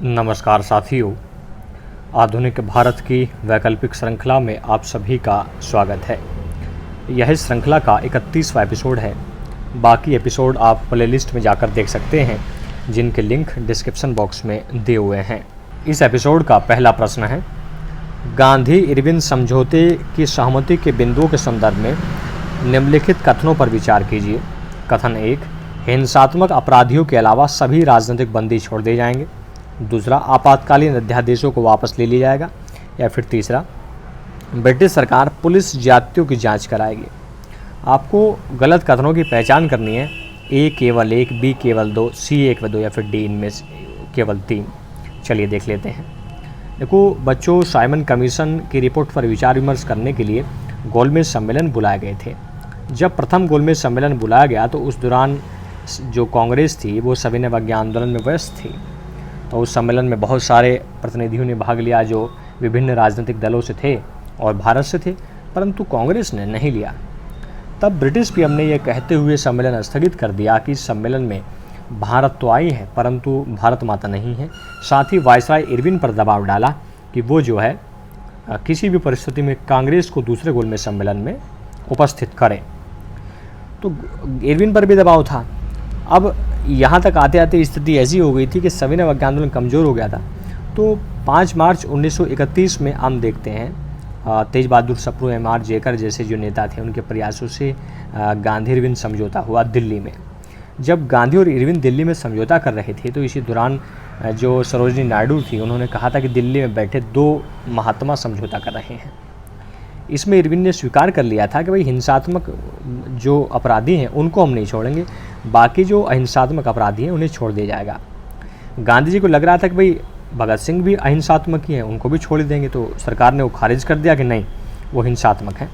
नमस्कार साथियों, आधुनिक भारत की वैकल्पिक श्रृंखला में आप सभी का स्वागत है। यह श्रृंखला का 31वां एपिसोड है। बाकी एपिसोड आप प्लेलिस्ट में जाकर देख सकते हैं, जिनके लिंक डिस्क्रिप्शन बॉक्स में दिए हुए हैं। इस एपिसोड का पहला प्रश्न है, गांधी इरविन समझौते की सहमति के बिंदुओं के संदर्भ में निम्नलिखित कथनों पर विचार कीजिए। कथन 1, हिंसात्मक अपराधियों के अलावा सभी राजनीतिक बंदी छोड़ दिए जाएंगे। दूसरा, आपातकालीन अध्यादेशों को वापस ले लिया जाएगा। या फिर तीसरा, ब्रिटिश सरकार पुलिस जातियों की जांच कराएगी। आपको गलत कथनों की पहचान करनी है। ए केवल 1, बी केवल 2, सी 1 व 2 या फिर डी इनमें से केवल 3। चलिए देख लेते हैं। देखो बच्चों, साइमन कमीशन की रिपोर्ट पर विचार विमर्श करने के लिए गोलमेज सम्मेलन बुलाए गए थे। जब प्रथम गोलमेज सम्मेलन बुलाया गया तो उस दौरान जो कांग्रेस थी वो सविनय अवज्ञा आंदोलन में व्यस्त थी। तो उस सम्मेलन में बहुत सारे प्रतिनिधियों ने भाग लिया जो विभिन्न राजनीतिक दलों से थे और भारत से थे, परंतु कांग्रेस ने नहीं लिया। तब ब्रिटिश पीएम ने यह कहते हुए सम्मेलन स्थगित कर दिया कि सम्मेलन में भारत तो आई है परंतु भारत माता नहीं है। साथ ही वायसराय इरविन पर दबाव डाला कि वो जो है किसी भी परिस्थिति में कांग्रेस को दूसरे गोलमेज सम्मेलन में उपस्थित करें। तो इरविन पर भी दबाव था। अब यहाँ तक आते आते स्थिति ऐसी हो गई थी कि सविनय अवज्ञा आंदोलन कमज़ोर हो गया था। तो 5 मार्च 1931 में हम देखते हैं तेज बहादुर सप्रू, M.R. जेकर जैसे जो नेता थे उनके प्रयासों से गांधी इरविन समझौता हुआ दिल्ली में। जब गांधी और इरविन दिल्ली में समझौता कर रहे थे तो इसी दौरान जो सरोजनी नायडू थी उन्होंने कहा था कि दिल्ली में बैठे 2 महात्मा समझौता कर रहे हैं। इसमें इरविन ने स्वीकार कर लिया था कि भाई हिंसात्मक जो अपराधी हैं उनको हम नहीं छोड़ेंगे, बाकी जो अहिंसात्मक अपराधी हैं उन्हें छोड़ दिया जाएगा। गांधी जी को लग रहा था कि भाई भगत सिंह भी अहिंसात्मक ही हैं, उनको भी छोड़ देंगे। तो सरकार ने वो खारिज कर दिया कि नहीं, वो हिंसात्मक हैं।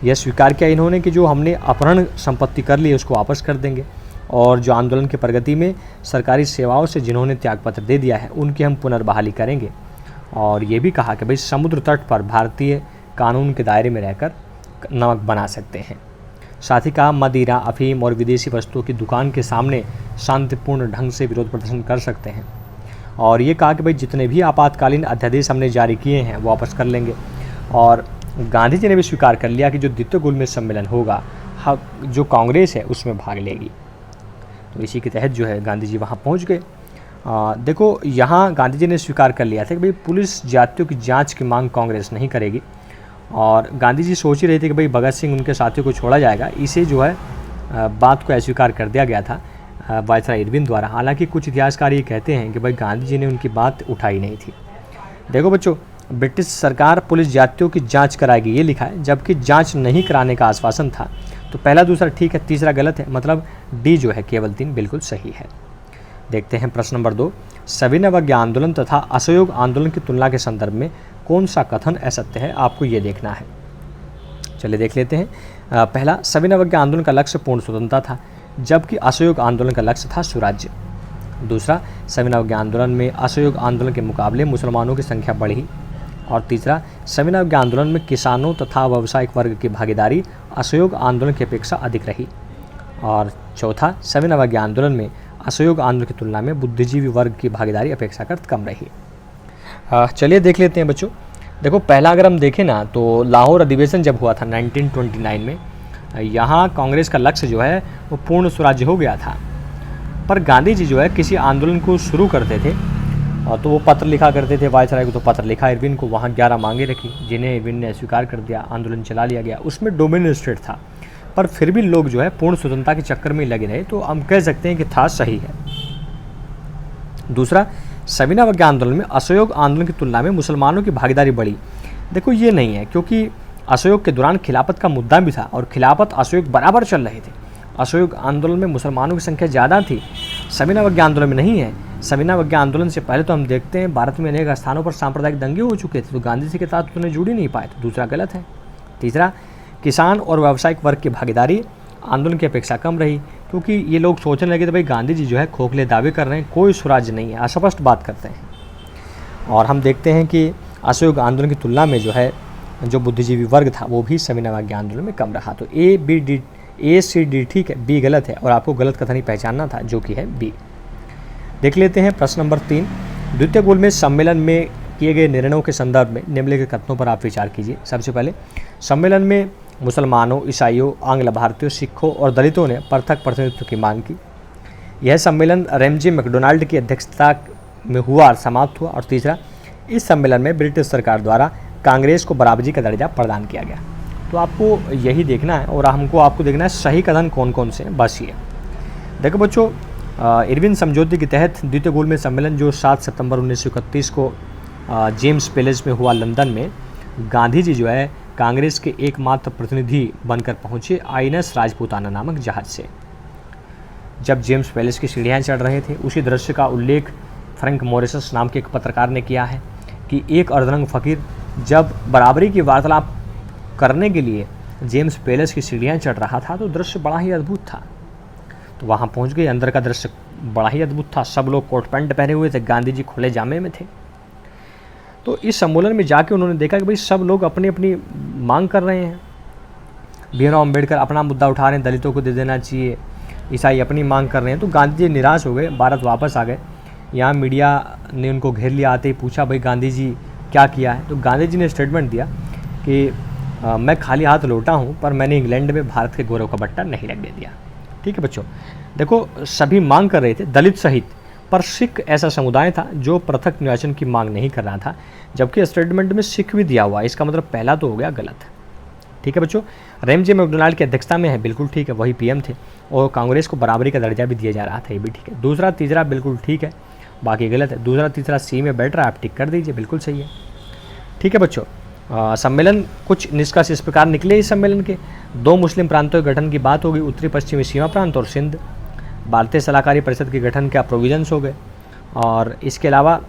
यह स्वीकार किया इन्होंने कि जो हमने अपहरण संपत्ति कर ली है उसको वापस कर देंगे, और जो आंदोलन की प्रगति में सरकारी सेवाओं से जिन्होंने त्यागपत्र दे दिया है उनकी हम पुनर्बहाली करेंगे। और ये भी कहा कि भाई समुद्र तट पर भारतीय कानून के दायरे में रहकर नमक बना सकते हैं। साथ ही कहा मदिरा, अफीम और विदेशी वस्तुओं की दुकान के सामने शांतिपूर्ण ढंग से विरोध प्रदर्शन कर सकते हैं। और ये कहा कि भाई जितने भी आपातकालीन अध्यादेश हमने जारी किए हैं वो वापस कर लेंगे। और गांधी जी ने भी स्वीकार कर लिया कि जो द्वितीय गोलमेज सम्मेलन होगा जो कांग्रेस है उसमें भाग लेगी। तो इसी के तहत जो है गांधी जी वहाँ पहुँच गए। देखो यहाँ गांधी जी ने स्वीकार कर लिया था कि भाई पुलिस जातियों की जाँच की मांग कांग्रेस नहीं करेगी। और गांधी जी सोच ही रहे थे कि भाई भगत सिंह उनके साथियों को छोड़ा जाएगा। इसे जो है बात को अस्वीकार कर दिया गया था वायसराय इरविन द्वारा। हालांकि कुछ इतिहासकार ये कहते हैं कि भाई गांधी जी ने उनकी बात उठाई नहीं थी। देखो बच्चों, ब्रिटिश सरकार पुलिस जातियों की जांच कराएगी ये लिखा है, जबकि जांच नहीं कराने का आश्वासन था। तो पहला दूसरा ठीक है, तीसरा गलत है, मतलब डी जो है केवल 3 बिल्कुल सही है। देखते हैं प्रश्न नंबर 2, सविनय अवज्ञा आंदोलन तथा असहयोग आंदोलन की तुलना के संदर्भ में कौन सा कथन असत्य है, आपको ये देखना है। चलिए देख लेते हैं। पहला, सविनय अवज्ञा आंदोलन का लक्ष्य पूर्ण स्वतंत्रता था, जबकि असहयोग आंदोलन का लक्ष्य था स्वराज्य। दूसरा, सविनय अवज्ञा आंदोलन में असहयोग आंदोलन के मुकाबले मुसलमानों की संख्या बढ़ी। और तीसरा, सविनय अवज्ञा आंदोलन में किसानों तथा व्यावसायिक वर्ग की भागीदारी असहयोग आंदोलन की अपेक्षा अधिक रही। और चौथा, सविनय अवज्ञा आंदोलन में असहयोग आंदोलन की तुलना में बुद्धिजीवी वर्ग की भागीदारी अपेक्षाकृत कम रही। चलिए देख लेते हैं बच्चों। देखो पहला अगर हम देखें ना तो लाहौर अधिवेशन जब हुआ था 1929 में, यहाँ कांग्रेस का लक्ष्य जो है वो पूर्ण स्वराज्य हो गया था। पर गांधी जी जो है किसी आंदोलन को शुरू करते थे तो वो पत्र लिखा करते थे वायसराय को। तो पत्र लिखा इरविन को, वहाँ 11 मांगे रखी जिन्हें इरविन ने स्वीकार कर दिया, आंदोलन चला लिया गया। उसमें डोमिनियन स्टेट था, पर फिर भी लोग जो है पूर्ण स्वतंत्रता के चक्कर में लगे रहे। तो हम कह सकते हैं कि था सही है। दूसरा, सविनय अवज्ञा आंदोलन में असहयोग आंदोलन की तुलना में मुसलमानों की भागीदारी बढ़ी। देखो ये नहीं है, क्योंकि असहयोग के दौरान खिलाफत का मुद्दा भी था और खिलाफत असहयोग बराबर चल रहे थे। असहयोग आंदोलन में मुसलमानों की संख्या ज़्यादा थी, सविनय अवज्ञा आंदोलन में नहीं है। सविनय अवज्ञा आंदोलन से पहले तो हम देखते हैं भारत में अनेक स्थानों पर सांप्रदायिक दंगे हो चुके थे, तो गांधी जी के साथ तो उन्हें जुड़ ही नहीं पाए। तो दूसरा गलत है। तीसरा, किसान और व्यावसायिक वर्ग की भागीदारी आंदोलन की अपेक्षा कम रही, क्योंकि ये लोग सोचने लगे थे भाई गांधी जी जो है खोखले दावे कर रहे हैं, कोई स्वराज्य नहीं है, अस्पष्ट बात करते हैं। और हम देखते हैं कि असहयोग आंदोलन की तुलना में जो है जो बुद्धिजीवी वर्ग था वो भी सविनय अवज्ञा आंदोलन में कम रहा। तो ए सी डी ठीक है, बी गलत है और आपको गलत कथन ही पहचानना था जो कि है बी। देख लेते हैं प्रश्न नंबर 3, द्वितीय गोलमेज सम्मेलन में किए गए निर्णयों के संदर्भ में निम्नलिखित कथनों पर आप विचार कीजिए। सबसे पहले, सम्मेलन में मुसलमानों, ईसाइयों, आंग्ल भारतीयों, सिखों और दलितों ने पृथक प्रतिनिधित्व की मांग की। यह सम्मेलन रैमजे मैकडोनाल्ड की अध्यक्षता में हुआ और समाप्त हुआ। और तीसरा, इस सम्मेलन में ब्रिटिश सरकार द्वारा कांग्रेस को बराबरी का दर्जा प्रदान किया गया। तो आपको यही देखना है और आपको देखना है सही कथन कौन कौन से हैं, बस ये। देखो बच्चों, इरविन समझौते के तहत द्वितीय गोलमेज सम्मेलन जो 7 सितंबर 1931 को जेम्स पैलेस में हुआ लंदन में, गांधी जी जो है कांग्रेस के एकमात्र प्रतिनिधि बनकर पहुंचे आईएनएस राजपूताना नामक जहाज से। जब जेम्स पैलेस की सीढ़ियाँ चढ़ रहे थे, उसी दृश्य का उल्लेख फ्रैंक मॉरिसस नाम के एक पत्रकार ने किया है कि एक अर्धनग्न फकीर जब बराबरी की वार्तालाप करने के लिए जेम्स पैलेस की सीढ़ियाँ चढ़ रहा था तो दृश्य बड़ा ही अद्भुत था। तो वहाँ पहुँच गए, अंदर का दृश्य बड़ा ही अद्भुत था। सब लोग कोट पैंट पहने हुए थे, गांधी जी खुले जामे में थे। तो इस सम्मेलन में जाके उन्होंने देखा कि भाई सब लोग अपनी अपनी मांग कर रहे हैं। भीमराव अम्बेडकर अपना मुद्दा उठा रहे हैं, दलितों को दे देना चाहिए, ईसाई अपनी मांग कर रहे हैं। तो गांधी जी निराश हो गए, भारत वापस आ गए। यहाँ मीडिया ने उनको घेर लिया, आते ही पूछा भाई गांधी जी क्या किया है। तो गांधी जी ने स्टेटमेंट दिया कि मैं खाली हाथ लौटा हूँ, पर मैंने इंग्लैंड में भारत के गौरव का बट्टा नहीं लगने दिया। ठीक है बच्चों, देखो सभी मांग कर रहे थे, दलित सहित, पर सिख ऐसा समुदाय था जो पृथक निर्वाचन की मांग नहीं कर रहा था, जबकि स्टेटमेंट में सिख भी दिया हुआ। इसका मतलब पहला तो हो गया गलत। ठीक है बच्चों, रैमजे मैकडोनाल्ड की अध्यक्षता में है, बिल्कुल ठीक है, वही पीएम थे। और कांग्रेस को बराबरी का दर्जा भी दिया जा रहा था, ये भी ठीक है। दूसरा तीसरा बिल्कुल ठीक है, बाकी गलत है। दूसरा तीसरा सी में बैठ रहा है, आप टिक कर दीजिए, बिल्कुल सही है। ठीक है बच्चों, सम्मेलन कुछ निष्कर्ष इस प्रकार निकले इस सम्मेलन के। 2 मुस्लिम प्रांतों के गठन की बात हो गई, उत्तरी पश्चिमी सीमा प्रांत और सिंध। भारतीय सलाहकारी परिषद के गठन के प्रोविजंस हो गए। और इसके अलावा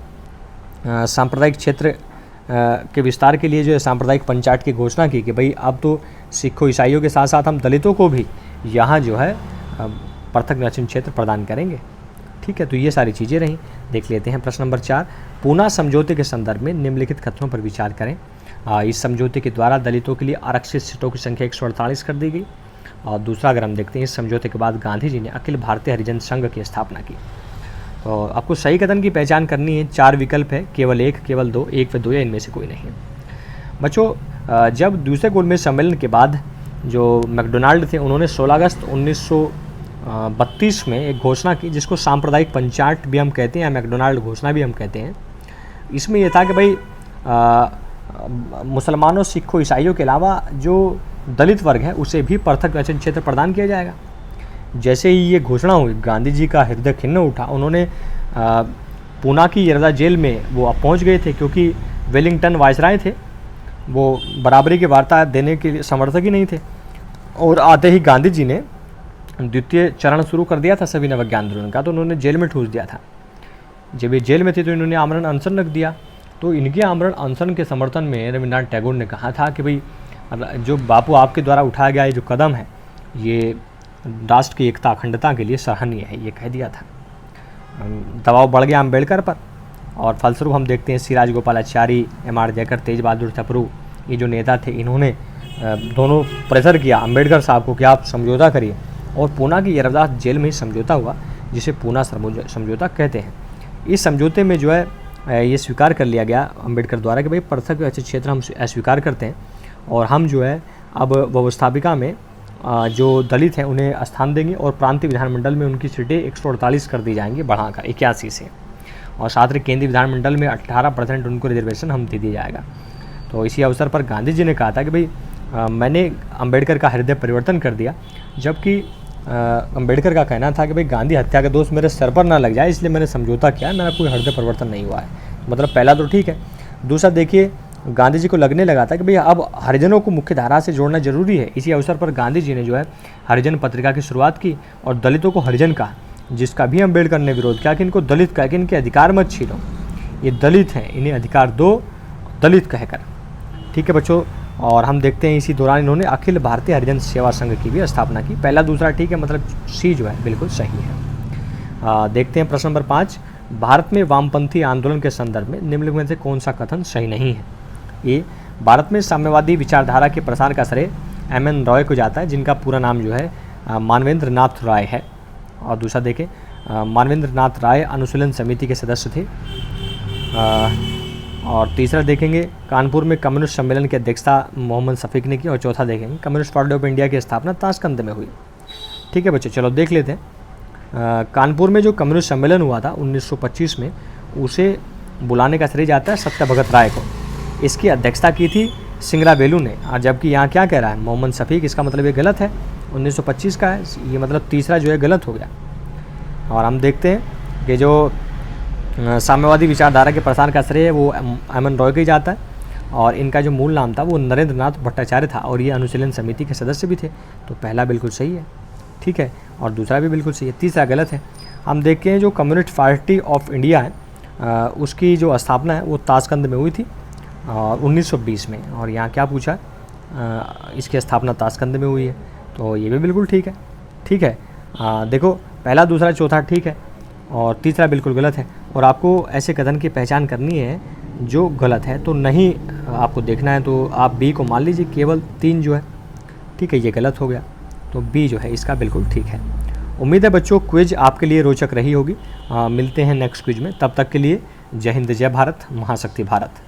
सांप्रदायिक क्षेत्र के विस्तार के लिए जो है सांप्रदायिक पंचायत की घोषणा की कि भाई अब तो सिखों ईसाइयों के साथ साथ हम दलितों को भी यहाँ जो है पृथक निर्वाचन क्षेत्र प्रदान करेंगे। ठीक है, तो ये सारी चीज़ें रहीं। देख लेते हैं प्रश्न नंबर 4, पूना समझौते के संदर्भ में निम्नलिखित कथनों पर विचार करें। इस समझौते के द्वारा दलितों के लिए आरक्षित सीटों की संख्या 148 कर दी गई। और दूसरा अगर हम देखते हैं, इस समझौते के बाद गांधी जी ने अखिल भारतीय हरिजन संघ की स्थापना की। तो आपको सही कथन की पहचान करनी है। 4 विकल्प है, केवल 1, केवल 2, 1 व 2 या इनमें से कोई नहीं है। बच्चों, जब दूसरे गोलमेज सम्मेलन के बाद जो मैकडोनाल्ड थे, उन्होंने 16 अगस्त 1932 में एक घोषणा की जिसको सांप्रदायिक पंचायत भी हम कहते हैं या मैकडोनाल्ड घोषणा भी हम कहते हैं। इसमें यह था कि भाई मुसलमानों, सिखों, ईसाइयों के अलावा जो दलित वर्ग है उसे भी पृथक निर्वाचन क्षेत्र प्रदान किया जाएगा। जैसे ही ये घोषणा हुई, गांधी जी का हृदय खिन्न उठा। उन्होंने पूना की यरदा जेल में वो पहुंच गए थे, क्योंकि वेलिंगटन वायसराय थे, वो बराबरी की वार्ता देने के लिए समर्थक ही नहीं थे। और आते ही गांधी जी ने द्वितीय चरण शुरू कर दिया था सभी नवज्ञ आंदोलन का, तो उन्होंने जेल में ठूस दिया था। जब ये जेल में थे तो इन्होंने आमरण अनशन रख दिया। तो इनके आमरण अनशन के समर्थन में रविन्द्रनाथ टैगोर ने कहा था कि भाई जो बापू आपके द्वारा उठाया गया ये जो कदम है, ये राष्ट्र की एकता अखंडता के लिए सराहनीय है, ये कह दिया था। दबाव बढ़ गया अम्बेडकर पर और फलस्वरूप हम देखते हैं सी राजगोपालाचारी, एम.आर. जयकर, तेज बहादुर सप्रू, ये जो नेता थे, इन्होंने दोनों प्रेशर किया अम्बेडकर साहब को कि आप समझौता करिए। और पूना की यरदा जेल में ही समझौता हुआ, जिसे पूना समझौता कहते हैं। इस समझौते में जो है ये स्वीकार कर लिया गया अम्बेडकर द्वारा कि भाई पृथक ऐसे क्षेत्र हम अस्वीकार करते हैं और हम जो है अब व्यवस्थापिका में जो दलित हैं उन्हें स्थान देंगे और प्रांतीय विधानमंडल में उनकी सीटें 148 कर दी जाएंगी बढ़ाकर 81 से, और साथ ही केंद्रीय विधानमंडल में 18% उनको रिजर्वेशन हम दे दिया जाएगा। तो इसी अवसर पर गांधी जी ने कहा था कि भाई मैंने अम्बेडकर का हृदय परिवर्तन कर दिया, जबकि अम्बेडकर का कहना था कि भाई गांधी हत्या का दोष मेरे सर पर ना लग जाए, इसलिए मैंने समझौता किया, मेरा कोई हृदय परिवर्तन नहीं हुआ है। मतलब पहला तो ठीक है। दूसरा देखिए, गांधी जी को लगने लगा था कि भाई अब हरिजनों को मुख्य धारा से जोड़ना जरूरी है। इसी अवसर पर गांधी जी ने जो है हरिजन पत्रिका की शुरुआत की और दलितों को हरिजन कहा, जिसका भी अम्बेडकर ने विरोध किया कि इनको दलित कह के इनके अधिकार मत छीनो, ये दलित हैं, इन्हें अधिकार दो, दलित कहकर। ठीक है बच्चों, और हम देखते हैं इसी दौरान इन्होंने अखिल भारतीय हरिजन सेवा संघ की भी स्थापना की। पहला दूसरा ठीक है, मतलब सी जो है बिल्कुल सही है। देखते हैं प्रश्न नंबर 5, भारत में वामपंथी आंदोलन के संदर्भ में निम्नलिखित में से कौन सा कथन सही नहीं है। ए, भारत में साम्यवादी विचारधारा के प्रसार का श्रेय M.N. रॉय को जाता है, जिनका पूरा नाम जो है मानवेंद्र नाथ राय है। और दूसरा देखें, मानवेंद्र नाथ राय अनुशीलन समिति के सदस्य थे। और तीसरा देखेंगे कानपुर में कम्युनिस्ट सम्मेलन की अध्यक्षता मोहम्मद शफीक ने की। और चौथा देखेंगे कम्युनिस्ट पार्टी ऑफ इंडिया की स्थापना ताशकंद में हुई। ठीक है बच्चों, चलो देख लेते हैं। कानपुर में जो कम्युनिस्ट सम्मेलन हुआ था 1925 में, उसे बुलाने का श्रेय जाता है सत्य भगत राय को। इसकी अध्यक्षता की थी सिंगराबेलू ने। और जबकि यहाँ क्या कह रहा है मोहम्मद शफीक, इसका मतलब ये गलत है, 1925 का है, ये मतलब तीसरा जो है गलत हो गया। और हम देखते हैं कि जो साम्यवादी विचारधारा के प्रसार का श्रेय है वो एम.एन. रॉय को ही जाता है। और इनका जो मूल नाम था वो नरेंद्र नाथ भट्टाचार्य था और ये अनुशीलन समिति के सदस्य भी थे। तो पहला बिल्कुल सही है, ठीक है, और दूसरा भी बिल्कुल सही है, तीसरा गलत है। हम देखते हैं जो कम्युनिस्ट पार्टी ऑफ इंडिया है उसकी जो स्थापना है वो ताशकंद में हुई थी और 1920 में। और यहाँ क्या पूछा, इसकी स्थापना ताशकंद में हुई है, तो ये भी बिल्कुल ठीक है। ठीक है, देखो पहला दूसरा चौथा ठीक है और तीसरा बिल्कुल गलत है। और आपको ऐसे कथन की पहचान करनी है जो गलत है, तो नहीं आपको देखना है तो आप बी को मान लीजिए, केवल 3 जो है, ठीक है, ये गलत हो गया, तो बी जो है इसका बिल्कुल ठीक है। उम्मीद है बच्चों क्विज आपके लिए रोचक रही होगी। मिलते हैं नेक्स्ट क्विज में, तब तक के लिए जय हिंद, जय भारत, महाशक्ति भारत।